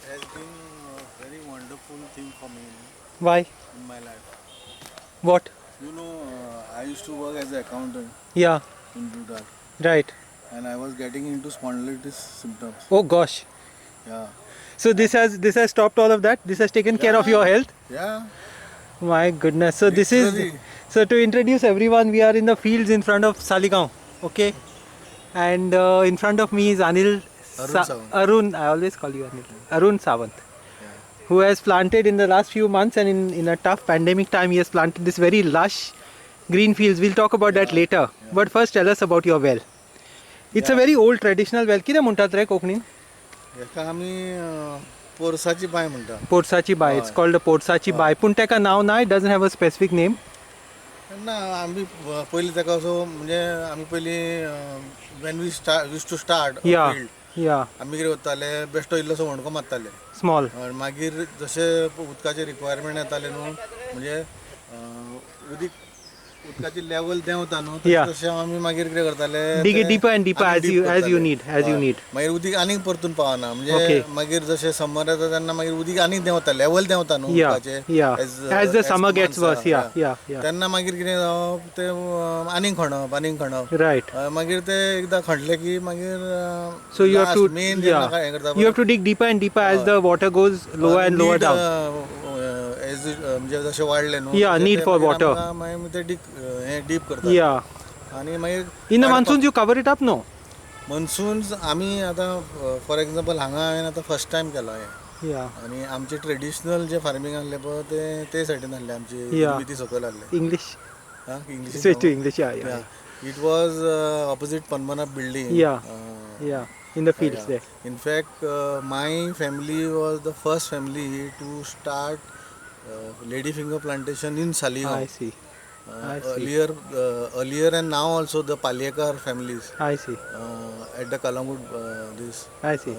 has been a very wonderful thing for me Why? in my life. What? I used to work as an accountant Yeah, in Bhutan, right. and I was getting into spondylitis symptoms. Oh gosh. Yeah. So this has stopped all of that. This has taken care of your health. Yeah. My goodness. So this is Literally. so to introduce everyone, we are in the fields in front of Saligaon. Okay, and in front of me is Arun Sawant. Arun. I always call you Anil. Arun Sawant, Yeah. who has planted in the last few months, and in a tough pandemic time, he has planted this very lush green fields. We'll talk about that later. Yeah. But first, tell us about your well. It's a Yeah. very old traditional well. कितें म्हणटात रे कोंकणीन? हेका आमी पोरसाची बाय म्हणटा. पोरसाची बाय. It's called a पोरसाची बाय. पूण तेका नाव ना. It doesn't have a specific name. ना आमी पयलीं तेका असो म्हणजे आमी पयलीं when we used to start a Yeah. field, Yeah. आमी कितें करताले बेश्टो इल्लोसो होणको मारताले. Small. मागीर जशे उदकाचे रिक्वायरमेंट येताले न्हू म्हणजे उदकाची लेवल देंवता न्हू Yeah. तशें आमी मागीर कितें करताले Dig it deeper and deeper आनी as deep you करताले. need. As you हय. need. मागीर उदीक आनीक परतून पावना म्हणजे Okay. मागीर जशें समर येता तेन्ना मागीर उदीक आनीक देंवता लेवल देंवता न्हू Yeah. उदकाचे Yeah. As the summer gets worse. Yeah. Yeah. Yeah. तेन्ना मागीर कितें जावप ते आनीक खणप Right. मागीर ते एकदां खणले की मागीर So you have to main yeah. हें करता You have to dig deeper and deeper as the water goes lower and lower down. म्हणजे जशें वाडले न्हू Yeah, तशें need ते for मागीर water. आमकां मागीर ते डीप करता Yeah. आनी मागीर In the monsoons you cover it up, no? मनसून्स आमी आतां फॉर एग्जांपल हांगा हांवें आतां फर्स्ट टायम केलो हें Yeah. आनी आमचे ट्रेडिशनल जे फार्मींग आसलें पळय ते सायडीन आहले आमचे Yeah. बिती सकयल आहले English. English Switch to English. Yeah. Yeah. It was opposite Padmanabh building Yeah. Yeah. In the fields there. In fact, my family was the first family to start ladyfinger plantation in Saligaon. I see. I see. Earlier and now also the Palyekar families I see. at the Kalangut, this I see.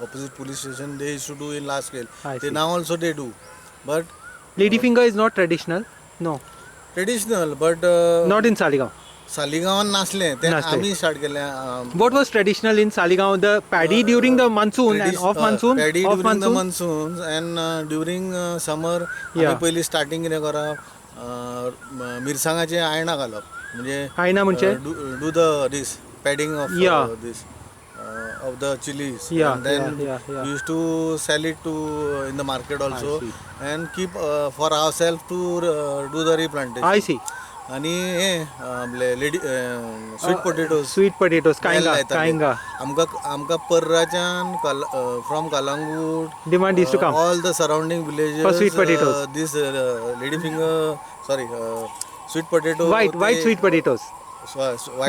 opposite police station, they used to do in large scale. I They see. now also they do, but Ladyfinger is not traditional. No. traditional. But Not in Saligaon. Saligaon नासले ते नासले. आम्ही start केले. What was traditional in Saligaon? The paddy during the monsoon and off monsoon? Paddy Off during the monsoon? monsoons and during summer Yeah. आम्ही पहिली starting कितें करप मिरसांगाचे आयणां घालप म्हणजे आयना म्हणजे? Do the these padding of Yeah. These of the chilies. Yeah, And then yeah. we used to sell it to in the market also see. and keep for ourselves to do the replantation. I see. आणि हे lady sweet potatoes Sweet potatoes. Kainga. आमकां पर्राच्यान from Calangute Demand is to come. All the surrounding villages For sweet potatoes. This lady finger sorry sweet potato White sweet potatoes.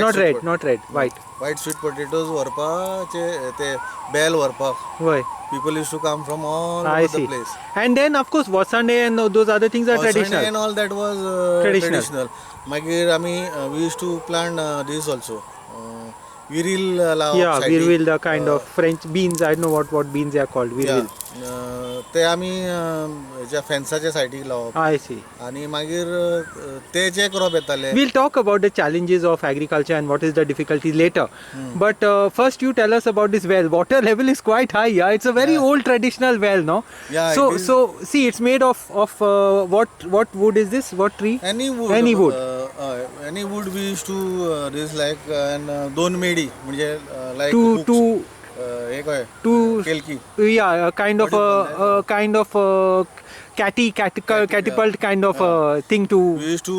Not red. Not red. White. White sweet potatoes व्हरपाचे ते बेल व्हरपाक Why? people used to come from all I over the see. place. And then of course Wasande and those other things are traditional. And all that was Traditional. मागीर आमी we used to plant this also. Viril Yeah, viril, the kind of French beans. I don't know what beans they are called. Viril. ते आमी हेच्या फेन्साच्या सायडीक लावप I see. आनी मागीर ते जे क्रॉप येताले. We'll talk about the challenges of agriculture and what is the difficulties later. But first you tell us about this well. Water level is quite high. Yeah, it's a very old traditional well, no? Yeah, So it is. so see, it's made of what wood is this? What tree? Any wood. Any wood. Any wood we used to this like दोन मेडी म्हणजे like Two हे काय two केलकी. yeah, a kind of catapult kind of thing to We used to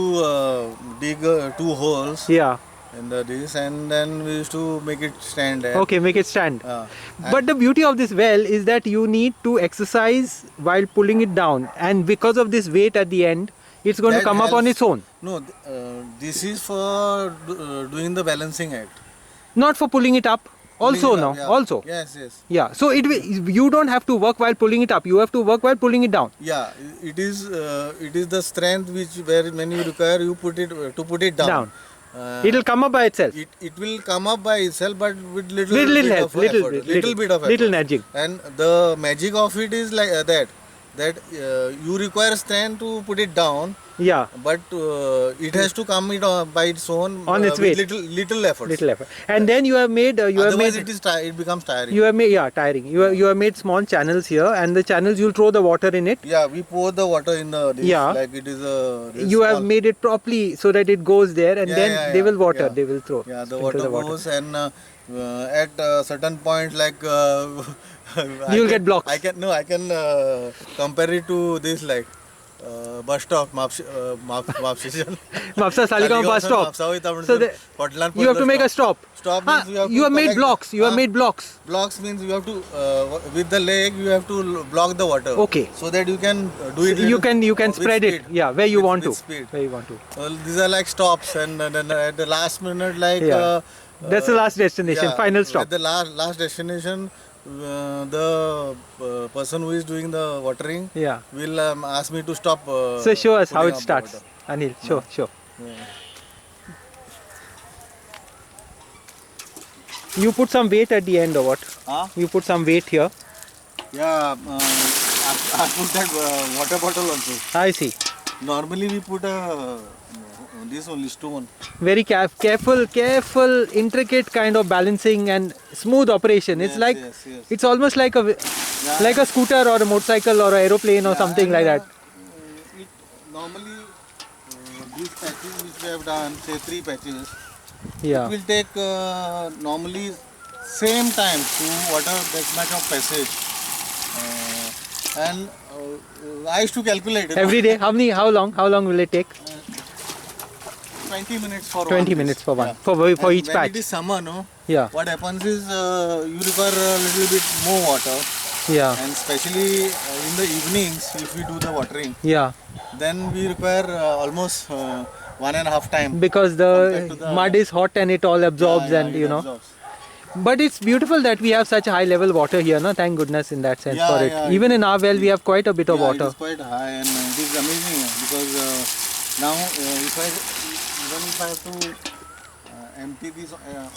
dig 2 holes yeah. in this and then we used to make it stand there. Okay, make it stand. Uh, But the beauty of this well is that you need to exercise while pulling it down, and because of this weight at the end, it's going to That come up on helps. its own. No, this is for doing the balancing act. Not for pulling it up. Also, Pulling it no. up, yeah. Also, Yes, yes. yeah. So you don't have to work while pulling it up. You have to work while pulling it down. Yeah, it is the strength which where when you require you put it to put it down. Down. Uh, It'll come up by itself. it will come up by itself, but with little Little bit help, of effort, little bit of little effort. nudging. And the magic of it is like that. that you require strength to put it down, Yeah, but it has to come by its own On its with weight. little efforts. little effort. And then you have made Otherwise, it becomes tiring. you have made tiring. You have made small channels here, and the channels you'll throw the water in it. Yeah, we pour the water in this, Yeah. like it is a. this You have small- made it properly so that it goes there, and Yeah, then yeah, they yeah, will water. yeah. They will throw. Yeah, the sprinkle water goes, and at certain point, like You'll get blocks. I can compare it to this, like bus stop, Map station. Mapsa Saligao bus stop. So you have to make a stop. Stop Ah, means you have made collect- blocks. You have made blocks. Blocks means you have to with the leg you have to block the water. Okay. So that you can do it. You can with spread it. speed. Yeah, where you With- want with to. speed. Where you want to. These are like stops, and then at the last minute, like Yeah. That's the last destination. yeah, Final stop. At the last destination, the person who is doing the watering Yeah. will ask me to stop. So show us how putting it up the starts, water. Anil. Show. Yeah. You put some weight at the end or what? Huh? You put some weight here. Yeah, I put that water bottle also. I see. Normally we put this only stone. Very careful, intricate kind of balancing and smooth operation. It's Yes, like yes, yes. it's almost like a scooter or a motorcycle or an aeroplane or Yeah, something and, like that. It, normally, these patches which we have done, say 3 patches, Yeah. it will take normally same time to water that much of passage. And I used to calculate it. Every day. How long will it take? 20 minutes for 20 one minutes piece. for one. Yeah. For And each when patch. it is summer, no? Yeah. What happens is you require a little bit more water, Yeah. and especially in the evenings, if we do the watering, Yeah. then we require almost 1.5 time. Because Compared to the the- mud is hot and it all absorbs Yeah, and it you know. absorbs. But it's beautiful that we have such high level water here, no? Thank goodness in that sense Yeah, for it. yeah, Even in our well, we have quite a bit of Yeah, water. it is quite high, and it is amazing because now if I have to empty this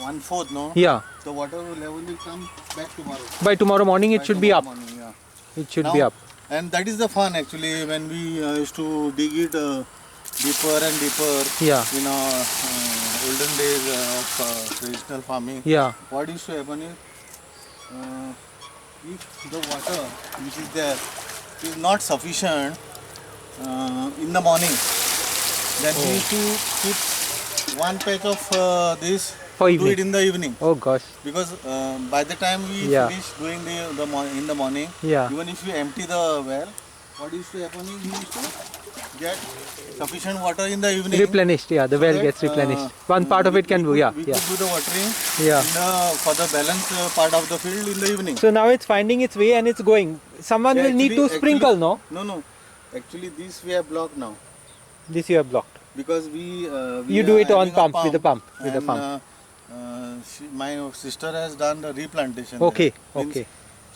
1/4, no, Yeah. the water level will come back tomorrow. By tomorrow morning, it By should be tomorrow up. morning, yeah. It should Now- be up. And that is the fun actually when we used to dig it deeper and deeper Yeah. in our olden days of traditional farming. Yeah. What used to happen is if the water which is there is not sufficient in the morning, then we used to keep one patch of this For do evening. it in the evening, Oh gosh. because by the time we Yeah. finish doing in the morning, Yeah. even if you empty the well, what used to happen is we used to get sufficient water in the evening. Replenished. Yeah. The well that, gets replenished. One part of we- it can we do. could- Yeah. We Yeah. could do the watering Yeah. for the balance part of the field in the evening. So now it's finding its way and it's going. Someone will need to sprinkle, no? No. Actually, this we have blocked now This you have blocked. because we You do are it on having a pump, with a pump, with a and, pump. My sister has done the replantation. Okay. there. Means Okay.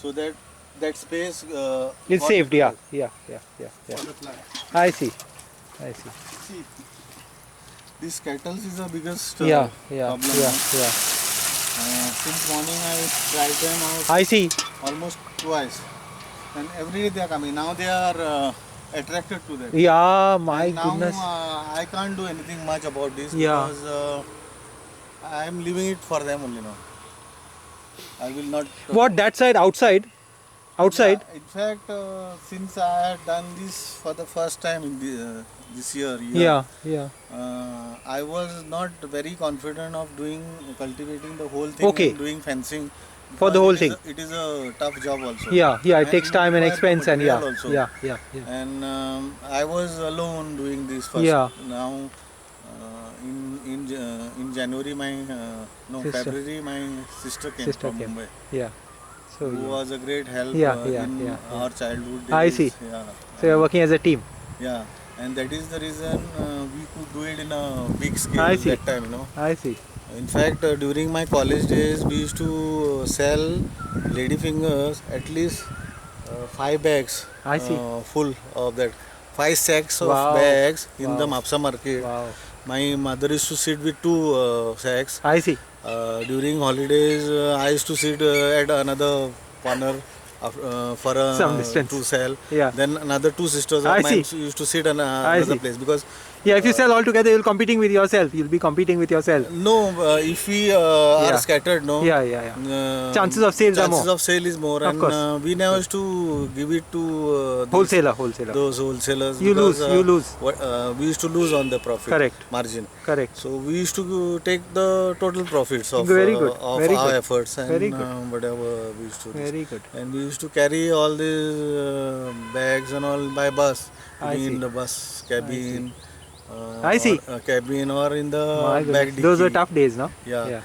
So that space It's got saved. Yeah. utilized Yeah. for the plant. I see. See, this kettles is the biggest Yeah. problem. Yeah. no? Yeah. Since morning I tried them out I see. almost twice, and every day they are coming. Now they are attracted to that. Yeah. My And now goodness. I can't do anything much about this Yeah. because I am leaving it for them only now. I will not. What that side outside? Outside? Yeah, in fact, since I had done this for the first time in this year, Yeah. I was not very confident of cultivating the whole thing, Okay. and doing fencing. For the because whole it is thing. it is a tough job also. Yeah. It And takes you time and require expense and yeah. material also. Yeah. And I was alone doing this first. Yeah. Now, in January, Sister. February, my sister came Sister from came. Mumbai, Yeah. So who yeah. was a great help Yeah, in our childhood days. I see. Yeah. So you're working as a team. Yeah, and that is the reason we could do it in a big scale I see. that time, I see. In fact, during my college days, we used to sell lady fingers at least 5 bags I see. full of that. 5 sacks of Wow. bags in the Wow. Mapsa market. Wow. My mother used to sit with 2 sacks. I see. During holidays, I used to sit at another corner for Some distance. to sell. Yeah. Then another two sisters I of mine see. used to sit in I another see. place because Yeah, if you sell all together, you'll competing with yourself. You'll be competing with yourself. no, if we Yeah. are scattered, no. Yeah, yeah, yeah. Chances of sales are chances more. of sale is more, Of and course. we never used to give it to Wholesaler. those wholesalers. You because, lose. We used to lose on the profit Correct. margin. Correct. So we used to take the total profits of Very good, of very our good. efforts and Very good. whatever we used to do. Very good. And we used to carry all these bags and all by bus, I in see. the bus cabin. I see. Or, cabin or in the My back goodness. Those were dicky. tough days, no? Yeah.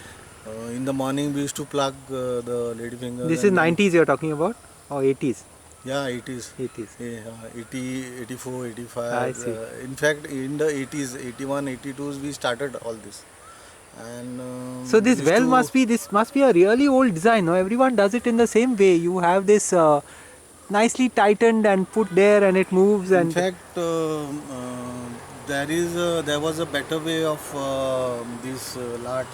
In the morning we used to plug the lady fingers. This is and then- 90s you're talking about? Or 80s? Yeah, 80s. 80s. Yeah, 80, 84, 85. I see. In fact, in the 80s, 81, 82s, we started all this. And So this used well to- this must be a really old design, no? Everyone does it in the same way. You have this nicely tightened and put there and it moves In and fact, there was a better way of this lat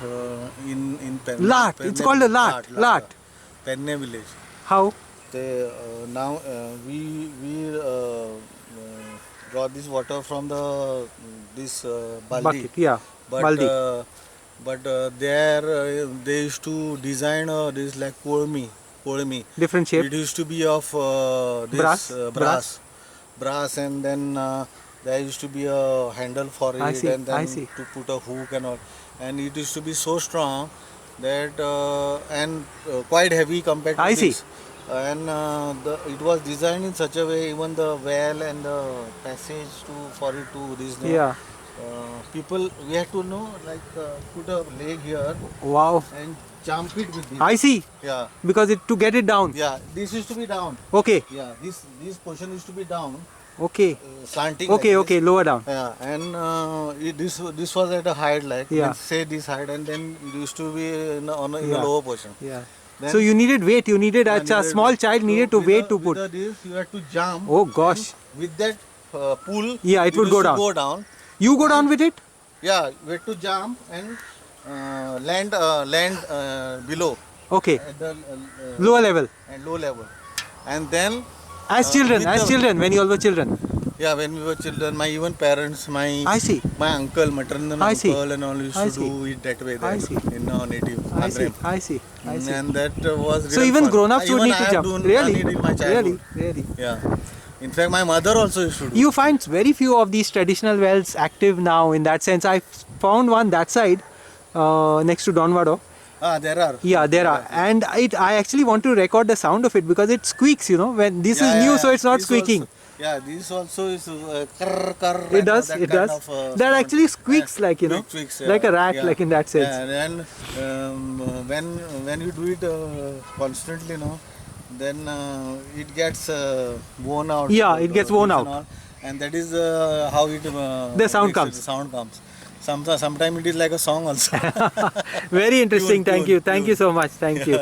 in Penne. Lat. It's called a lat. Lat. Penne village. how? Now we got this water from the this baldi. Bucket, yeah. But Baldi. there they used to design this like kolmi. Different shape. It used to be of this Brass? brass, and then there used to be a handle for it, I see, and I then see. to put a hook and all. And it used to be so strong that and quite heavy compared to I see. this. And it was designed in such a way, even the well and the passage for it to this. Yeah. People, we had to know like put a leg here Wow. and jump it with this. I see. Yeah, Because to get it down. yeah. This used to be down. Okay. Yeah, this portion used to be down, Okay. slanting. Okay, like this. okay. Lower down. Yeah, and this was at a height, like Yeah. let's say this height, and then it used to be in the Yeah. lower portion. Yeah. Then- So you needed weight. You needed a small child needed to with weight the- to put. With this, you had to jump. Oh gosh. and with that pull, Yeah, it would used go to down. Go down. You go down with it? Yeah, we had to jump and land below Okay. at the Lower level. and low level, and then As children, with the- when you all were children. yeah, when we were children, my even parents, I see. my uncle, maternal I see. uncle, and all used I to see. do it that way. I There see. in our native I see. Andhra. I see. I see. And that was So real even fun. grown-ups would Even need I to have jump. done Really? it in my Really? childhood. Really? Yeah. In fact, my mother also used to do. You find very few of these traditional wells active now in that sense. I found one that side next to Don Vado. There are. Yeah, there are. And I actually want to record the sound of it because it squeaks, when this Yeah, is new, yeah, so it's not this squeaking. Also, yeah, this also is krr, krr, It does, that it kind does. of, That sound. actually squeaks Yeah, like, squeaks, like a rat, yeah. like in that sense. Yeah, and when you do it constantly, then it gets worn out. Yeah, it gets worn and out. all. And that is how it The sound makes comes. The sound comes. Sometimes it is like a song also. Very interesting. Tune, Thank tune, you. Thank you tune. so much. Thank you.